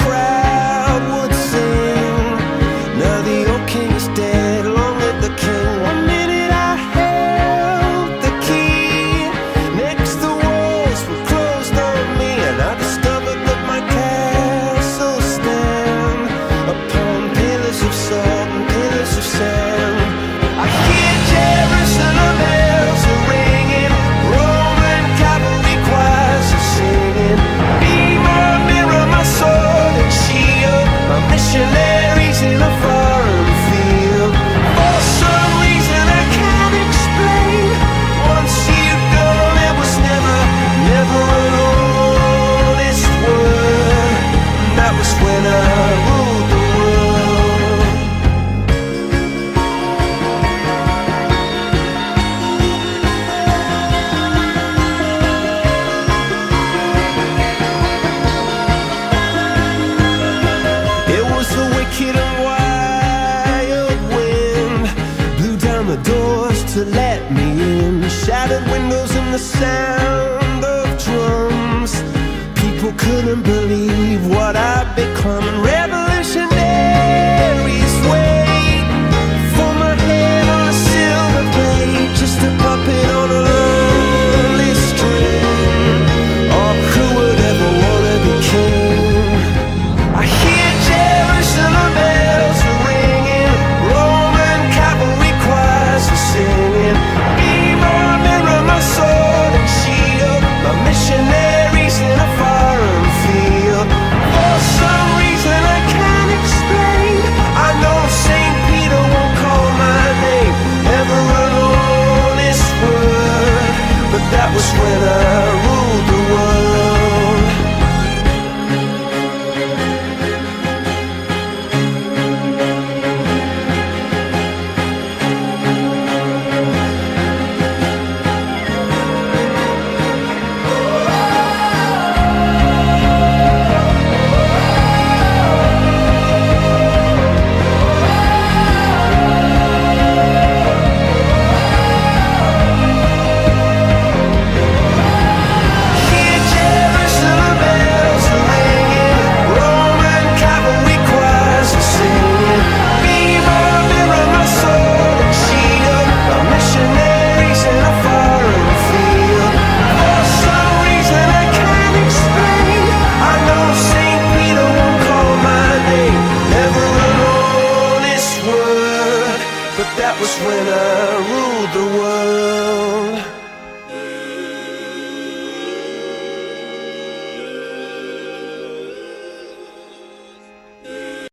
crowd would sing. Now the old king is dead, long live the king. One minute I held the key, next the walls were closed on me, and I discovered that my castle stand upon pillars of salt and pillars of sand. I hear Jerusalem bells are ringing, Roman cavalry choirs are singing. Be my mirror, my sword and shield, my missionaries in a foreign field. For some reason I can't explain, once you've gone it was never, never an honest word. And that was when I ruled the world. It was the wicked and wild wind, blew down the doors to let me in, shattered windows and the sound of drums. People couldn't believe what I'd become, and revolutionaries wait for my head on a silver blade, just a puppet on a lonely string. Oh, who would ever wanna be king? I hear Jerusalem bells are ringing, Roman cavalry choirs are singing. Be my mirror, my sword and shield, my missionaries in a foreign field. For some reason I can't explain, I know St. Peter won't call my name, never an honest word. But that was when I ruled the world. Hear Jerusalem bells are ringing, Roman cavalry choirs are singing. Be my mirror, my sword and shield, my missionaries in a foreign field. For some reason I can't explain, I know St. Peter won't call my name, never an honest word. But that was when I ruled the world.